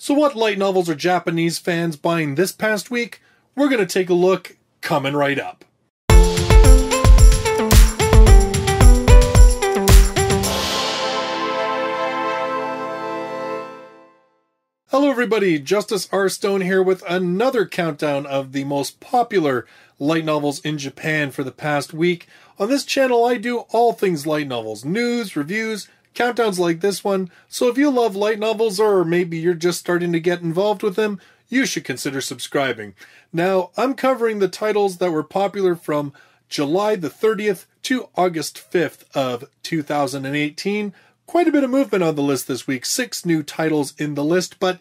So what light novels are Japanese fans buying this past week? We're going to take a look coming right up. Hello everybody, Justice R. Stone here with another countdown of the most popular light novels in Japan for the past week. On this channel I do all things light novels, news, reviews, countdowns like this one, so if you love light novels or maybe you're just starting to get involved with them, you should consider subscribing. Now, I'm covering the titles that were popular from July the 30th to August 5th of 2018. Quite a bit of movement on the list this week, 6 new titles in the list, but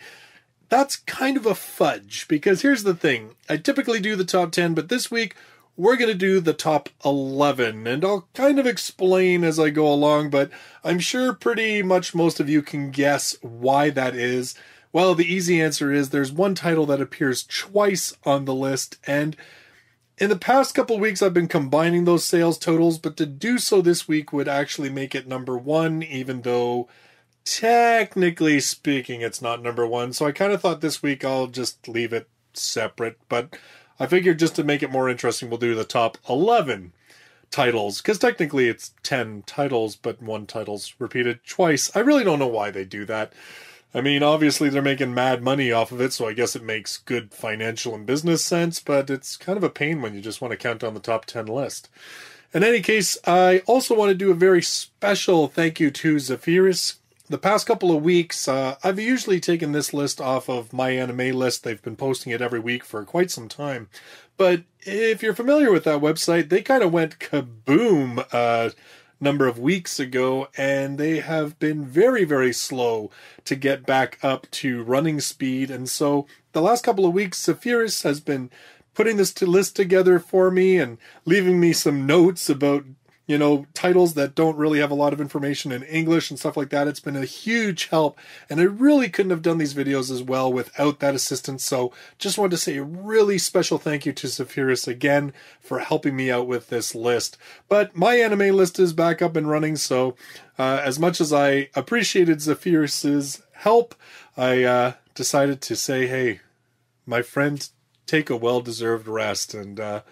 that's kind of a fudge, because here's the thing. I typically do the top 10, but this week we're going to do the top 11, and I'll kind of explain as I go along, but I'm sure pretty much most of you can guess why that is. Well, the easy answer is there's one title that appears twice on the list, and in the past couple weeks, I've been combining those sales totals, but to do so this week would actually make it number 1, even though, technically speaking, it's not number 1. So I kind of thought this week I'll just leave it separate, but I figured just to make it more interesting, we'll do the top 11 titles, because technically it's 10 titles, but one title's repeated twice. I really don't know why they do that. I mean, obviously they're making mad money off of it, so I guess it makes good financial and business sense, but it's kind of a pain when you just want to count down the top 10 list. In any case, I also want to do a very special thank you to Zephyrus. The past couple of weeks, I've usually taken this list off of my anime list. They've been posting it every week for quite some time. But if you're familiar with that website, they kind of went kaboom number of weeks ago, and they have been very, very slow to get back up to running speed. And so the last couple of weeks, Zephyrus has been putting this list together for me and leaving me some notes about, you know, titles that don't really have a lot of information in English and stuff like that. It's been a huge help, and I really couldn't have done these videos as well without that assistance. So just wanted to say a really special thank you to Zephyrus again for helping me out with this list. But my anime list is back up and running, so as much as I appreciated Zephyrus's help, I decided to say, hey, my friend, take a well-deserved rest, and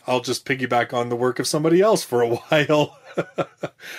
I'll just piggyback on the work of somebody else for a while.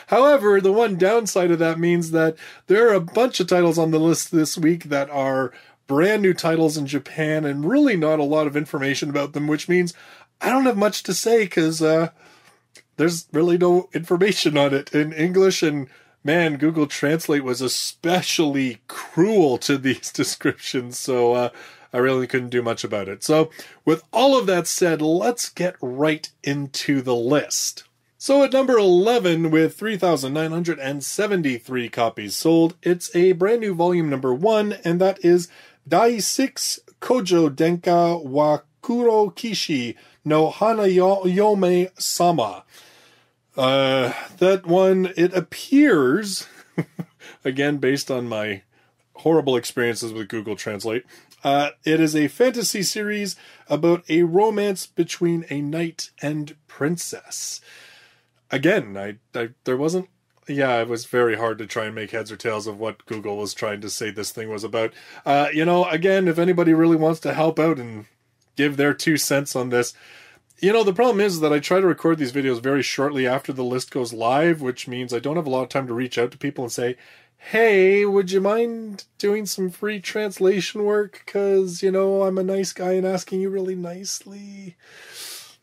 However, the one downside of that means that there are a bunch of titles on the list this week that are brand new titles in Japan and really not a lot of information about them, which means I don't have much to say because there's really no information on it in English. And man, Google Translate was especially cruel to these descriptions, so I really couldn't do much about it. So with all of that said, let's get right into the list. So at number 11, with 3,973 copies sold, it's a brand new volume number 1, and that is Dai 6 Koujo Denka wa Kuro Kishi no Hanayome-sama. That one, it appears, again based on my horrible experiences with Google Translate, it is a fantasy series about a romance between a knight and princess. Again, there wasn't... Yeah, it was very hard to try and make heads or tails of what Google was trying to say this thing was about. You know, again, if anybody really wants to help out and give their 2 cents on this... You know, the problem is that I try to record these videos very shortly after the list goes live, which means I don't have a lot of time to reach out to people and say, hey, would you mind doing some free translation work? Because, you know, I'm a nice guy and asking you really nicely.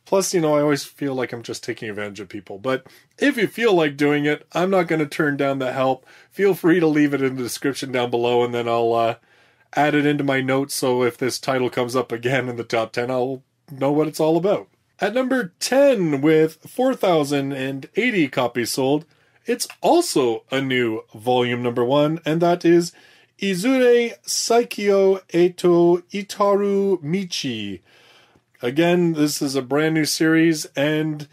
Plus, you know, I always feel like I'm just taking advantage of people. But if you feel like doing it, I'm not going to turn down the help. Feel free to leave it in the description down below, and then I'll add it into my notes. So if this title comes up again in the top 10, I'll know what it's all about. At number 10, with 4,080 copies sold, it's also a new volume number 1, and that is Izure Saikyou Eto Itaru Michi. Again, this is a brand new series, and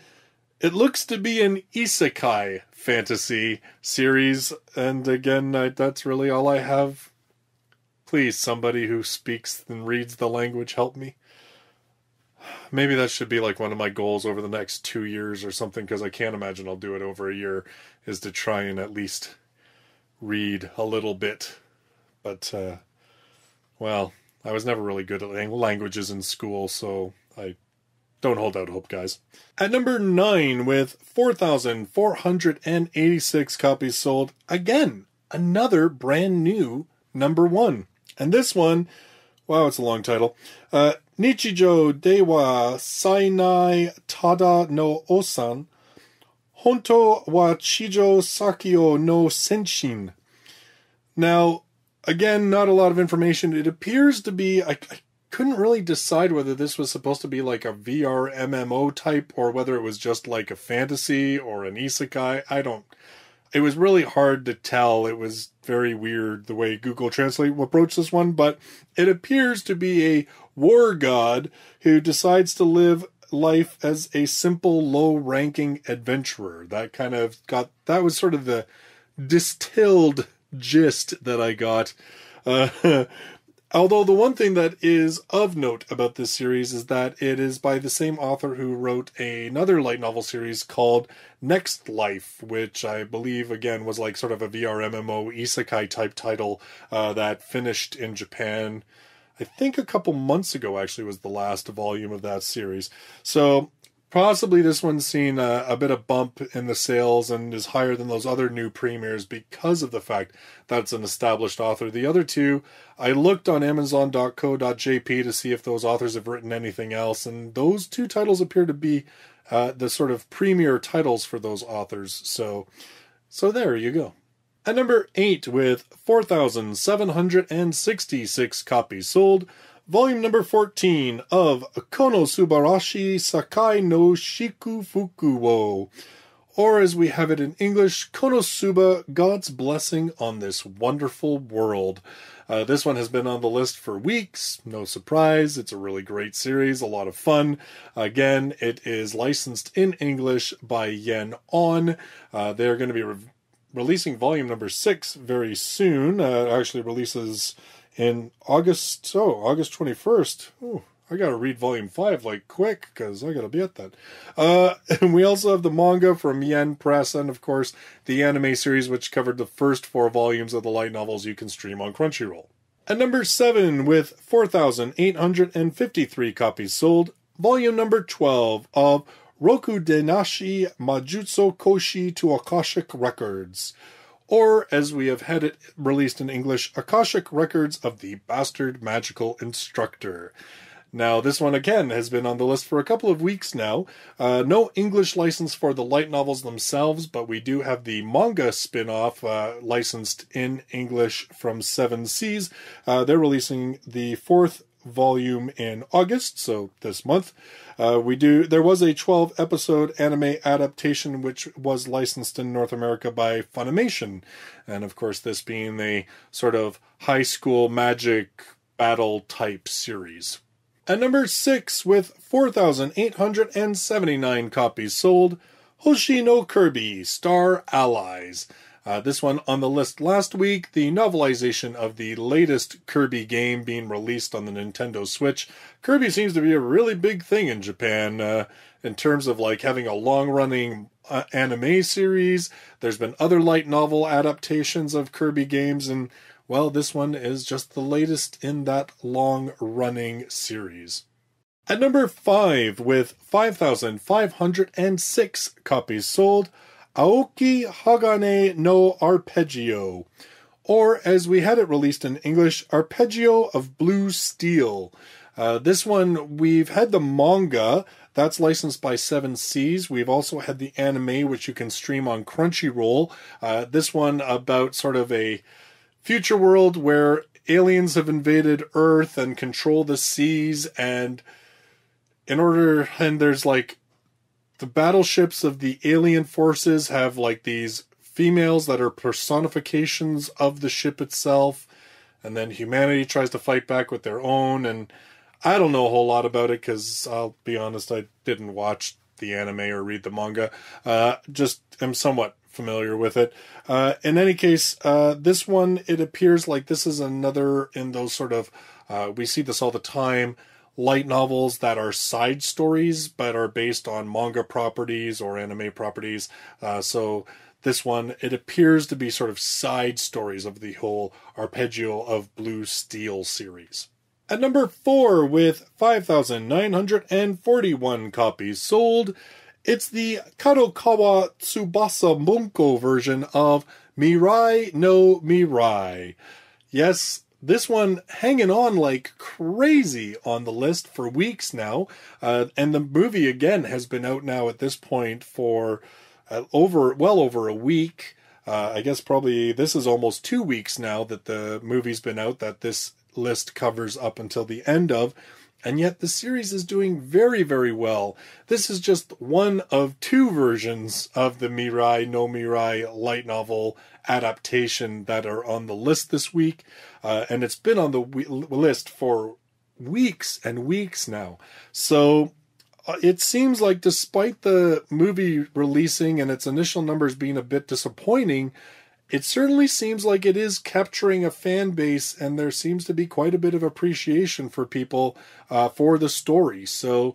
it looks to be an isekai fantasy series, and again, that's really all I have. Please, somebody who speaks and reads the language, help me. Maybe that should be like one of my goals over the next 2 years or something, because I can't imagine I'll do it over a year, is to try and at least read a little bit. But well, I was never really good at languages in school, so I don't hold out hope, guys. At number 9, with 4,486 copies sold, again, another brand new number 1. And this one, wow, it's a long title. Nichijou dewa Saenai Tada no Ossan, Hontou wa Chijou Saikyou no Senshin. Now, again, not a lot of information. It appears to be, I couldn't really decide whether this was supposed to be like a VR MMO type or whether it was just like a fantasy or an isekai. It was really hard to tell. It was very weird the way Google Translate approached this one, but it appears to be a war god who decides to live life as a simple, low-ranking adventurer. That was sort of the distilled gist that I got. Although the one thing that is of note about this series is that it is by the same author who wrote another light novel series called Next Life, which I believe, again, was like sort of a VR MMO isekai type title that finished in Japan. I think a couple months ago, actually, was the last volume of that series. So possibly this one's seen a bit of bump in the sales and is higher than those other new premieres because of the fact that it's an established author. The other two, I looked on Amazon.co.jp to see if those authors have written anything else, and those two titles appear to be the sort of premier titles for those authors. So there you go. At number 8, with 4,766 copies sold, volume number 14 of Konosuba Sakai no Shukufuku wo, or as we have it in English, Konosuba, God's Blessing on This Wonderful World. This one has been on the list for weeks. No surprise. It's a really great series. A lot of fun. Again, it is licensed in English by Yen On. They're going to be releasing volume number 6 very soon. It actually releases in August 21st. Ooh, I gotta read volume 5 like quick because I gotta be at that. And we also have the manga from Yen Press and, of course, the anime series, which covered the first 4 volumes of the light novels you can stream on Crunchyroll. At number 7, with 4,853 copies sold, volume number 12 of Rokudenashi Majutsu Koushi to Akashic Records, or as we have had it released in English, Akashic Records of the Bastard Magical Instructor. Now, this one, again, has been on the list for a couple of weeks now. No English license for the light novels themselves, but we do have the manga spin-off licensed in English from Seven Seas. They're releasing the 4th volume in August, so this month. There was a 12-episode anime adaptation which was licensed in North America by Funimation, and of course this being a sort of high school magic battle type series. At number 6, with 4,879 copies sold, Hoshi no Kirby Star Allies. This one on the list last week, the novelization of the latest Kirby game being released on the Nintendo Switch. Kirby seems to be a really big thing in Japan in terms of like having a long-running anime series. There's been other light novel adaptations of Kirby games, and well, this one is just the latest in that long-running series. At number 5, with 5,506 copies sold, Aoki Hagane no Arpeggio, or as we had it released in English, Arpeggio of Blue Steel. This one, we've had the manga, that's licensed by Seven Seas. We've also had the anime, which you can stream on Crunchyroll. This one about sort of a future world where aliens have invaded Earth and control the seas, and there's like the battleships of the alien forces have like these females that are personifications of the ship itself, and then humanity tries to fight back with their own, and I don't know a whole lot about it because I'll be honest, I didn't watch the anime or read the manga. Just am somewhat familiar with it. In any case, this one, it appears like this is another in those sort of, we see this all the time, light novels that are side stories but are based on manga properties or anime properties. So this one, it appears to be sort of side stories of the whole Arpeggio of Blue Steel series. At number 4, with 5,941 copies sold, it's the Kadokawa Tsubasa Bunko version of Mirai no Mirai. Yes, this one hanging on like crazy on the list for weeks now. And the movie, again, has been out now at this point for well over a week. I guess probably this is almost 2 weeks now that the movie's been out, that this list covers up until the end of, and yet the series is doing very, very well. This is just one of 2 versions of the Mirai no Mirai light novel adaptation that are on the list this week, and it's been on the list for weeks and weeks now. So it seems like, despite the movie releasing and its initial numbers being a bit disappointing, it certainly seems like it is capturing a fan base, and there seems to be quite a bit of appreciation for people for the story. So,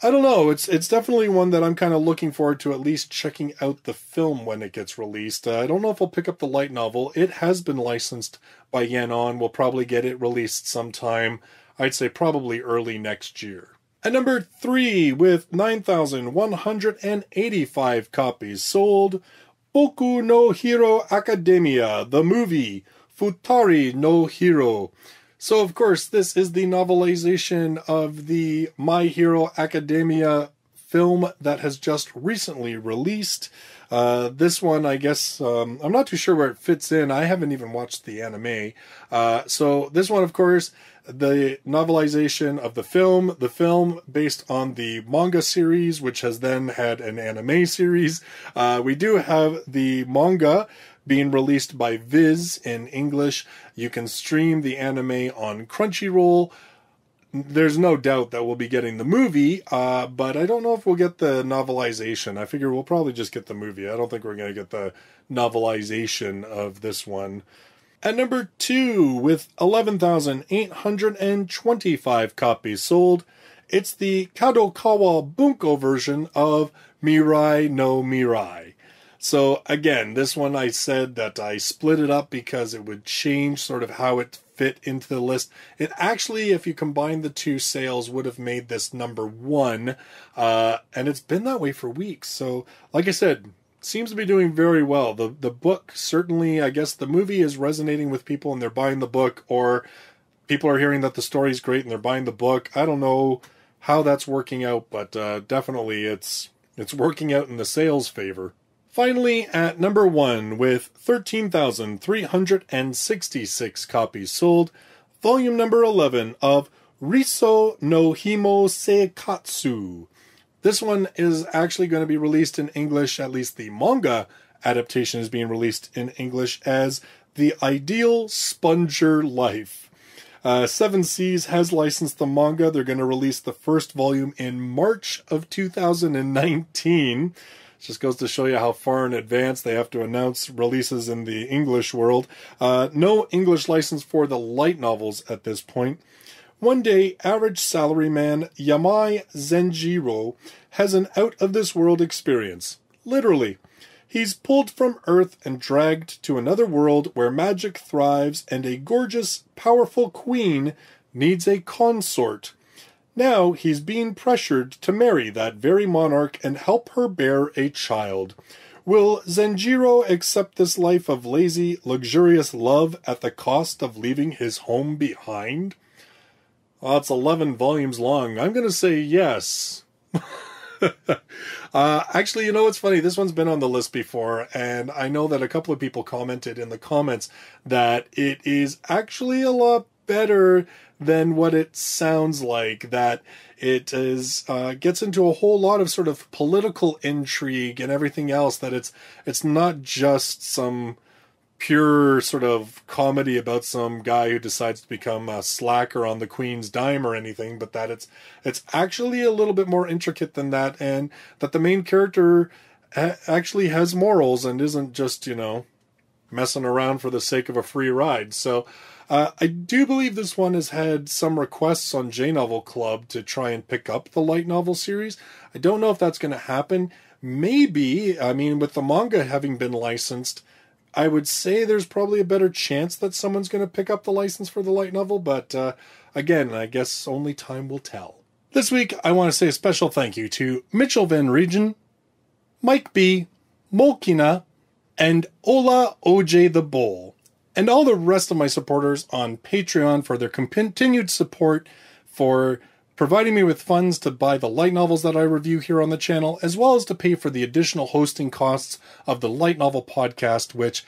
I don't know, it's definitely one that I'm kind of looking forward to at least checking out the film when it gets released. I don't know if I'll pick up the light novel. It has been licensed by Yenon. We'll probably get it released sometime, I'd say probably early next year. At number 3, with 9,185 copies sold, Boku no Hero Academia, the movie, Futari no Hero. So, of course, this is the novelization of the My Hero Academia film that has just recently released. This one, I guess, I'm not too sure where it fits in. I haven't even watched the anime. So this one, of course, the novelization of the film based on the manga series, which has then had an anime series. We do have the manga being released by Viz in English. You can stream the anime on Crunchyroll. There's no doubt that we'll be getting the movie, but I don't know if we'll get the novelization. I figure we'll probably just get the movie. I don't think we're going to get the novelization of this one. At number 2, with 11,825 copies sold, it's the Kadokawa Bunko version of Mirai no Mirai. So again, this one I said that I split it up because it would change sort of how it fit into the list. It actually, if you combine the 2 sales, would have made this number 1. And it's been that way for weeks. So, like I said, seems to be doing very well. The book, certainly, I guess the movie is resonating with people and they're buying the book, or people are hearing that the story's great and they're buying the book. I don't know how that's working out, but definitely it's working out in the sales favor. Finally, at number 1, with 13,366 copies sold, volume number 11 of Riso no Himo Seikatsu. This one is actually going to be released in English, at least the manga adaptation is being released in English as The Ideal Sponger Life. 7 Seas has licensed the manga. They're going to release the first volume in March of 2019. Just goes to show you how far in advance they have to announce releases in the English world. No English license for the light novels at this point. One day, average salaryman Yamai Zenjiro has an out-of-this-world experience. Literally. He's pulled from Earth and dragged to another world where magic thrives and a gorgeous, powerful queen needs a consort. Now he's being pressured to marry that very monarch and help her bear a child. Will Zenjiro accept this life of lazy, luxurious love at the cost of leaving his home behind? Well, it's 11 volumes long. I'm going to say yes. Actually, you know what's funny? This one's been on the list before, and I know that a couple of people commented in the comments that it is actually a lot better than what it sounds like, that it is gets into a whole lot of sort of political intrigue and everything else, that it's not just some pure sort of comedy about some guy who decides to become a slacker on the queen's dime or anything, but that it's actually a little bit more intricate than that, and that the main character actually has morals and isn't just, messing around for the sake of a free ride. So I do believe this one has had some requests on J-Novel Club to try and pick up the light novel series. I don't know if that's going to happen. maybe, I mean, with the manga having been licensed, I would say there's probably a better chance that someone's going to pick up the license for the light novel, but again, I guess only time will tell. This week, I want to say a special thank you to Mitchell Van Regen, Mike B, Molkina, and Ola OJ the Bull, and all the rest of my supporters on Patreon for their continued support, for providing me with funds to buy the light novels that I review here on the channel, as well as to pay for the additional hosting costs of the Light Novel Podcast, which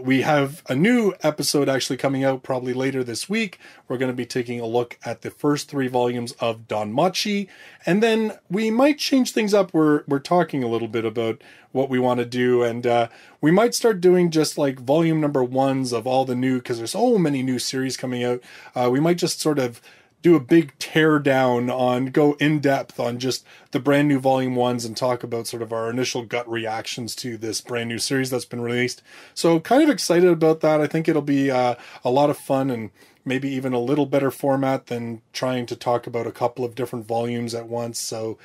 we have a new episode actually coming out probably later this week. We're going to be taking a look at the first 3 volumes of Danmachi, and then we might change things up. We're talking a little bit about what we want to do, and we might start doing just like volume number 1s of all the new, because there's so many new series coming out. We might just sort of do a big tear down on, go in depth on just the brand new volume 1s and talk about sort of our initial gut reactions to this brand new series that's been released. So kind of excited about that. I think it'll be a lot of fun, and maybe even a little better format than trying to talk about a couple of different volumes at once. So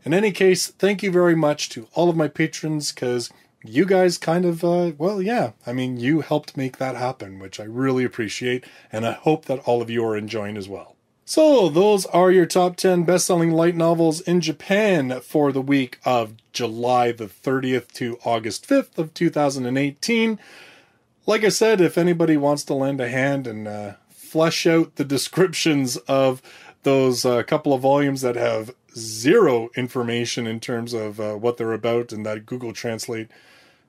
in any case, thank you very much to all of my patrons, because you guys kind of, well, yeah, I mean, you helped make that happen, which I really appreciate, and I hope that all of you are enjoying as well. So, those are your top 10 best-selling light novels in Japan for the week of July the 30th to August 5th of 2018. Like I said, if anybody wants to lend a hand and flesh out the descriptions of those couple of volumes that have zero information in terms of what they're about, and that Google Translate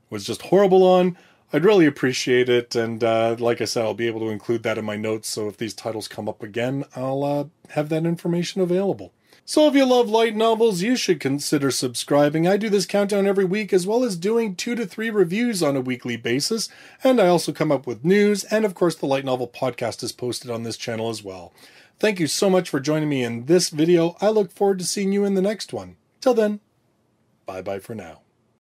was just horrible on, I'd really appreciate it, and like I said, I'll be able to include that in my notes, so if these titles come up again, I'll have that information available. So if you love light novels, you should consider subscribing. I do this countdown every week, as well as doing 2 to 3 reviews on a weekly basis, and I also come up with news, and of course the Light Novel Podcast is posted on this channel as well. Thank you so much for joining me in this video. I look forward to seeing you in the next one. Till then, bye-bye for now.